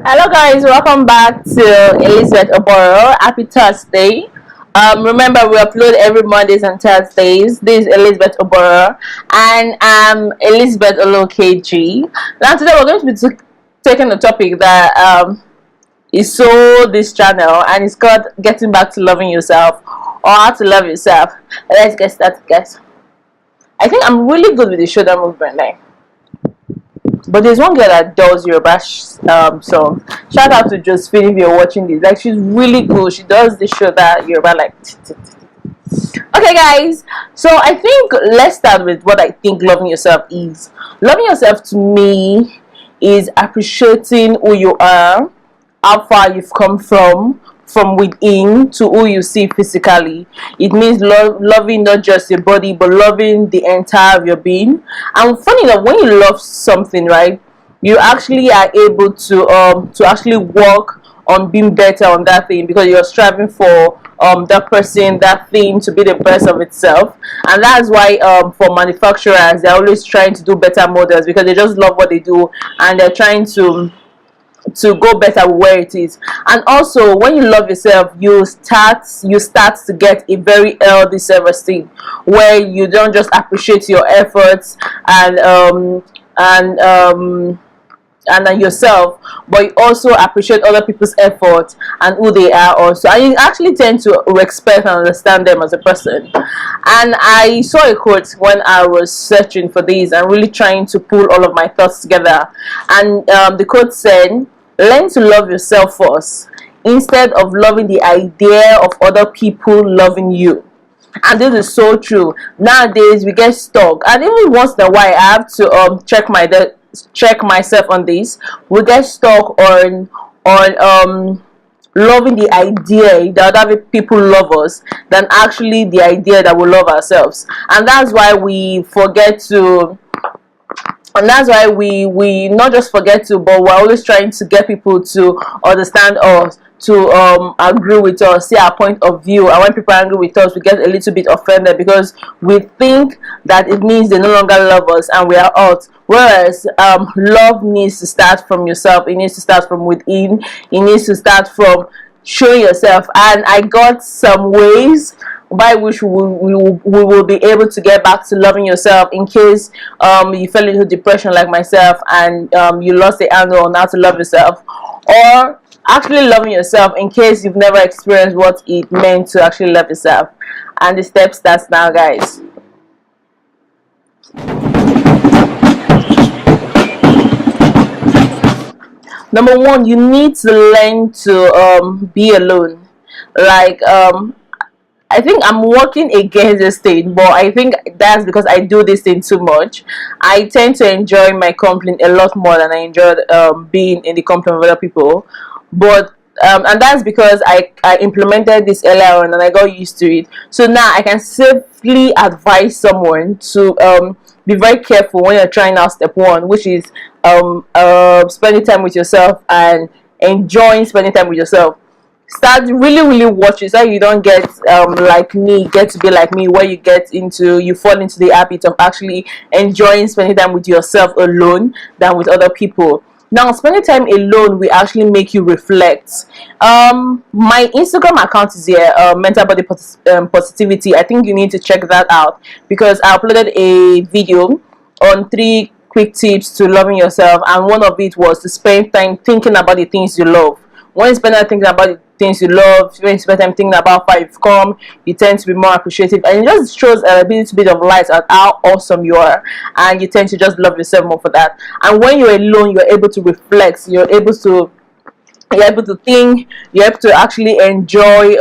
Hello guys, welcome back to Elizabeth Oboro. Happy Thursday. Remember we upload every Mondays and Thursdays. This is Elizabeth Oboro and I'm Elizabeth Olokeji. Now today we're going to be taking a topic that is so this channel, and it's called getting back to loving yourself or how to love yourself. Let's get started, guys. I think I'm really good with the shoulder movement now. But there's one girl that does Yoruba song. Shout out to Josephine if you're watching this. Like, she's really cool. She does the shoulder Yoruba like. Okay, guys. So I think let's start with what I think loving yourself is. Loving yourself to me is appreciating who you are, how far you've come from within to who you see physically. It means loving not just your body but loving the entire of your being. And funny enough, when you love something, right, you actually are able to actually work on being better on that thing, because you're striving for that person, that thing to be the best of itself. And that's why for manufacturers, they're always trying to do better models, because they just love what they do and they're trying to go better where it is. And also, when you love yourself, you start to get a very healthy self-esteem, where you don't just appreciate your efforts and yourself, but you also appreciate other people's effort and who they are also, and you actually tend to respect and understand them as a person. And I saw a quote when I was searching for these and really trying to pull all of my thoughts together, and the quote said, learn to love yourself first instead of loving the idea of other people loving you. And this is so true. Nowadays we get stuck, and even once in a while I have to check myself on this. We get stuck on loving the idea that other people love us than actually the idea that we love ourselves. And that's why we forget to, and that's why we not just forget to, but we're always trying to get people to understand us, to agree with us, see our point of view. And when people are angry with us, we get a little bit offended, because we think that it means they no longer love us and we are out. Whereas love needs to start from yourself. It needs to start from within. It needs to start from showing yourself. And I got some ways by which we will be able to get back to loving yourself, in case you fell into depression like myself and you lost the handle on how to love yourself, or actually loving yourself in case you've never experienced what it meant to actually love yourself. And the step starts now, guys. Number one, you need to learn to be alone. Like, I think I'm working against this thing, but I think that's because I do this thing too much. I tend to enjoy my company a lot more than I enjoy being in the company of other people. But and that's because I implemented this earlier on and I got used to it. So now I can safely advise someone to be very careful when you're trying out step one, which is spending time with yourself and enjoying spending time with yourself. Start really watch it, so you don't get like me, get to be like me, where you fall into the habit of actually enjoying spending time with yourself alone than with other people. Now, spending time alone will actually make you reflect. My Instagram account is here, mental body positivity. I think you need to check that out, because I uploaded a video on 3 quick tips to loving yourself, and one of it was to spend time thinking about the things you love. When you spend time thinking about the things you love, when you spend time thinking about how far you've come, you tend to be more appreciative, and it just shows a little bit of light at how awesome you are, and you tend to just love yourself more for that. And when you're alone, you're able to reflect, you're able to think, you're able to actually enjoy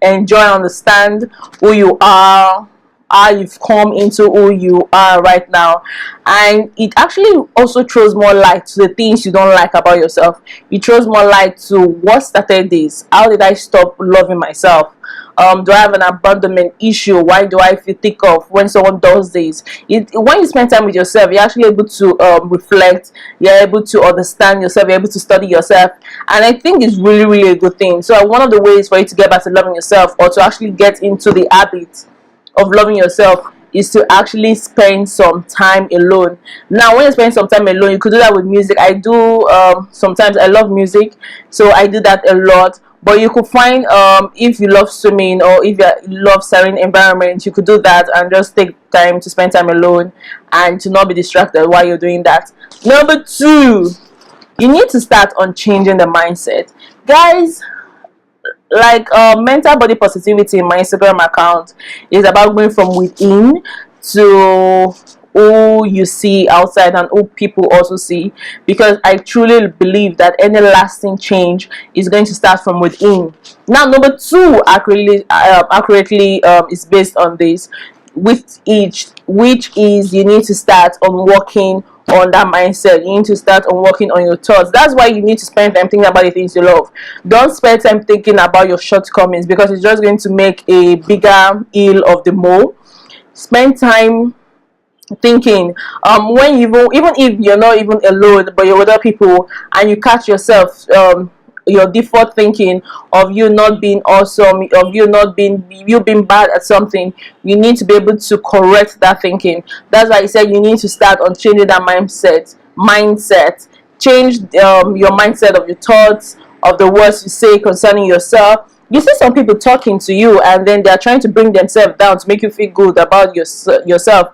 and understand who you are, how you've come into who you are right now. And it actually also throws more light to the things you don't like about yourself. It throws more light to what started this. How did I stop loving myself? Do I have an abandonment issue? Why do I feel tick off when someone does this? When you spend time with yourself, you're actually able to reflect, you're able to understand yourself, you're able to study yourself, and I think it's really a good thing. So one of the ways for you to get back to loving yourself, or to actually get into the habit of loving yourself, is to actually spend some time alone. Now, when you spend some time alone, you could do that with music. I do, sometimes I love music, so I do that a lot. But you could find, if you love swimming or if you love certain environments, you could do that and just take time to spend time alone and to not be distracted while you're doing that. Number two, you need to start on changing the mindset, guys. Like, mental body positivity in my Instagram account is about going from within to who you see outside and who people also see, because I truly believe that any lasting change is going to start from within. Now, number two accurately is based on this, which is you need to start on working on that mindset. You need to start on working on your thoughts. That's why you need to spend time thinking about the things you love. Don't spend time thinking about your shortcomings, because it's just going to make a bigger ill of the mole. Spend time thinking, when even if you're not even alone but you're with other people and you catch yourself, your default thinking of you not being awesome, of you being bad at something, you need to be able to correct that thinking. That's why I said you need to start on changing that mindset. Change, your mindset of your thoughts, of the words you say concerning yourself. You see some people talking to you and then they're trying to bring themselves down to make you feel good about yourself,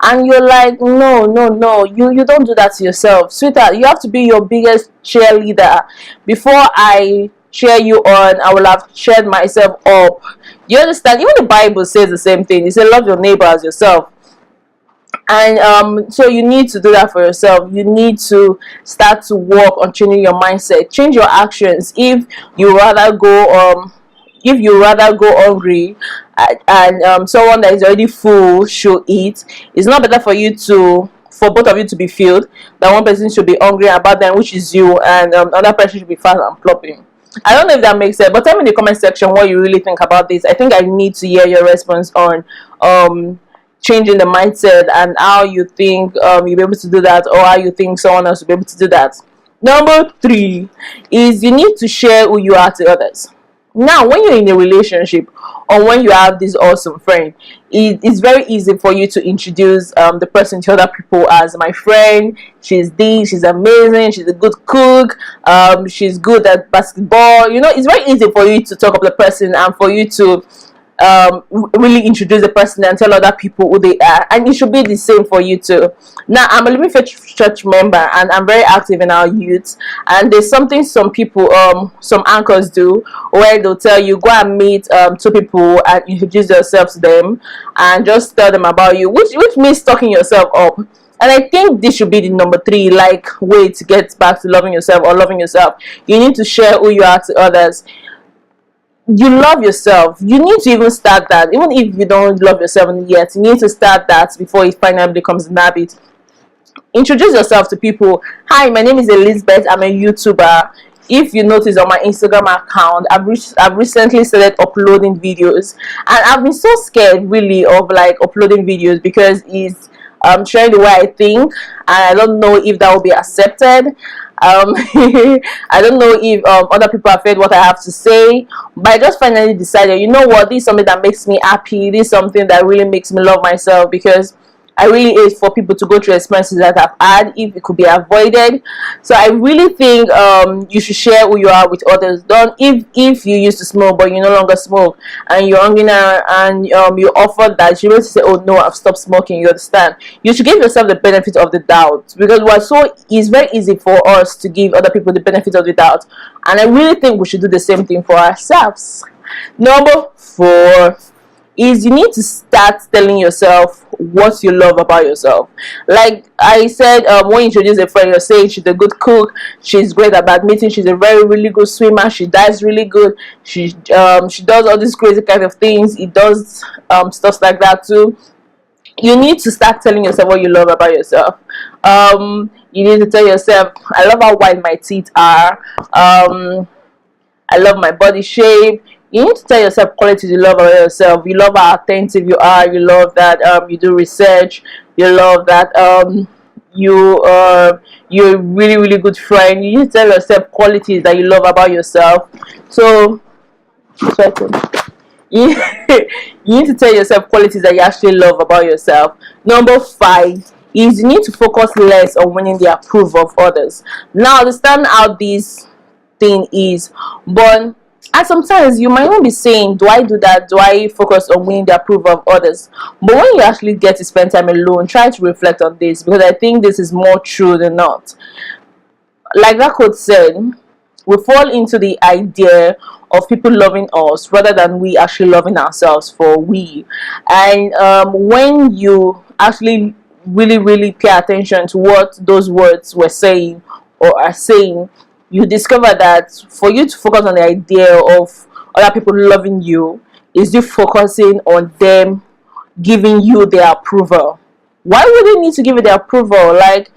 and you're like, no, no, no, you don't do that to yourself, sweetheart. You have to be your biggest cheerleader. Before I cheer you on, I will have cheered myself up. You understand? Even the Bible says the same thing. It says love your neighbor as yourself. And so you need to do that for yourself. You need to start to work on changing your mindset, change your actions. If you rather go hungry, and someone that is already full should eat, it's not better for both of you to be filled than one person should be hungry about them, which is you, and other person should be fat and plopping. I don't know if that makes sense, but tell me in the comment section what you really think about this. I think I need to hear your response on changing the mindset and how you think you'll be able to do that, or how you think someone else will be able to do that. Number three is you need to share who you are to others. Now, when you're in a relationship or when you have this awesome friend, it's very easy for you to introduce the person to other people as my friend. She's amazing, she's a good cook, she's good at basketball. It's very easy for you to talk up the person and for you to really introduce the person and tell other people who they are, and it should be the same for you too. Now, I'm a Living Faith Church member and I'm very active in our youth, and there's something some people, some anchors do, where they'll tell you go and meet two people and introduce yourself to them and just tell them about you, which means talking yourself up. And I think this should be the number three, like, way to get back to loving yourself or loving yourself. You need to share who you are to others. You love yourself. You need to even start that. Even if you don't love yourself yet, you need to start that before it finally becomes an habit. Introduce yourself to people. Hi, my name is Elizabeth. I'm a YouTuber. If you notice on my Instagram account, I've recently started uploading videos, and I've been so scared really of like uploading videos because it's sharing the way I think, and I don't know if that will be accepted. I don't know if other people have heard what I have to say, but I just finally decided, you know what, this is something that makes me happy. This is something that really makes me love myself, because I really hate for people to go through experiences that I've had if it could be avoided. So I really think you should share who you are with others. Don't, if you used to smoke but you no longer smoke and you're hungry now and you offer that, you don't say, oh no, I've stopped smoking. You understand? You should give yourself the benefit of the doubt, because it's very easy for us to give other people the benefit of the doubt, and I really think we should do the same thing for ourselves. Number 4 is you need to start telling yourself what you love about yourself. Like I said, when you introduce a friend, you're saying she's a good cook, she's great at badminton, she's a very really good swimmer, she dives really good, she does all these crazy kind of things. It does stuff like that too. You need to start telling yourself what you love about yourself. You need to tell yourself, I love how white my teeth are, I love my body shape. You need to tell yourself qualities you love about yourself. You love how attentive you are. You love that you do research. You love that you're a really, really good friend. You need to tell yourself qualities that you love about yourself. So You, you need to tell yourself qualities that you actually love about yourself. Number 5 is you need to focus less on winning the approval of others. Now, understand how this thing is, but and sometimes you might not be saying, do I do that? Do I focus on winning the approval of others? But when you actually get to spend time alone, try to reflect on this, because I think this is more true than not. Like that quote said, we fall into the idea of people loving us rather than we actually loving ourselves for we. And when you actually really pay attention to what those words were saying or are saying, you discover that for you to focus on the idea of other people loving you is you focusing on them giving you their approval. Why would they need to give you their approval? Like,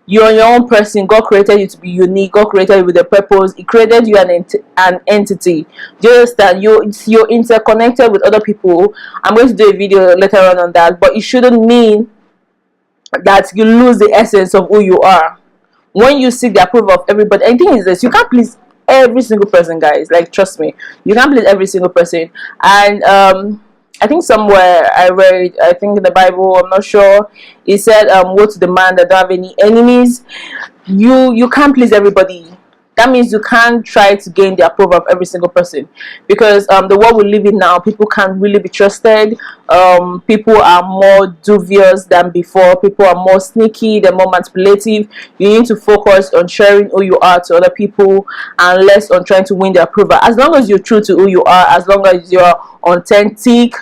you're your own person. God created you to be unique. God created you with a purpose. He created you an entity. Do you understand? You're interconnected with other people. I'm going to do a video later on that, but it shouldn't mean that you lose the essence of who you are when you seek the approval of everybody. I think is this: you can't please every single person, guys. Like, trust me, you can't please every single person. And I think somewhere I read, I think in the Bible, I'm not sure, it said, woe to the man that don't have any enemies. You can't please everybody. That means you can't try to gain the approval of every single person, because the world we live in now, people can't really be trusted. People are more dubious than before. People are more sneaky, they're more manipulative. You need to focus on sharing who you are to other people and less on trying to win their approval. As long as you're true to who you are, as long as you're authentic,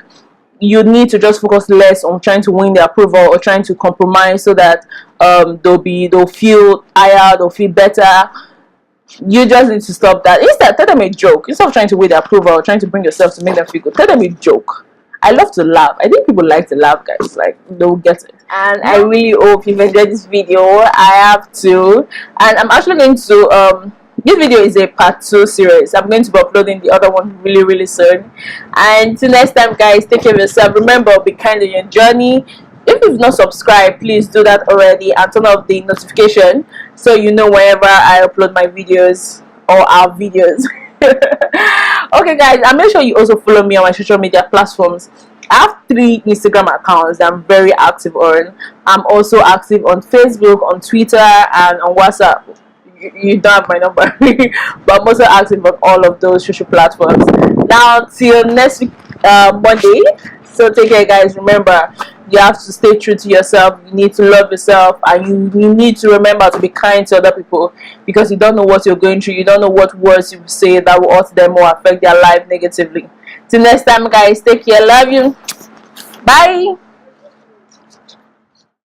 you need to just focus less on trying to win their approval or trying to compromise so that they'll feel higher, they'll feel better. You just need to stop that. Instead, tell them a joke. Instead of trying to win their approval or trying to bring yourself to make them feel good, tell them a joke. I love to laugh. I think people like to laugh, guys. Like, they'll get it. And I really hope you've enjoyed this video. I have to. And I'm actually going to this video is a part 2 series. I'm going to be uploading the other one really soon. And till next time, guys, take care of yourself. Remember, be kind in your journey. If you've not subscribed, please do that already and turn off the notification so you know whenever I upload my videos or our videos. Okay, guys, and make sure you also follow me on my social media platforms. I have 3 Instagram accounts that I'm very active on. I'm also active on Facebook, on Twitter, and on WhatsApp. You don't have my number, but I'm also active on all of those social platforms. Now, till next week, Monday. So take care, guys. Remember, you have to stay true to yourself. You need to love yourself, and you need to remember to be kind to other people, because you don't know what you're going through. You don't know what words you say that will hurt them or affect their life negatively. Till next time, guys, take care. Love you. Bye.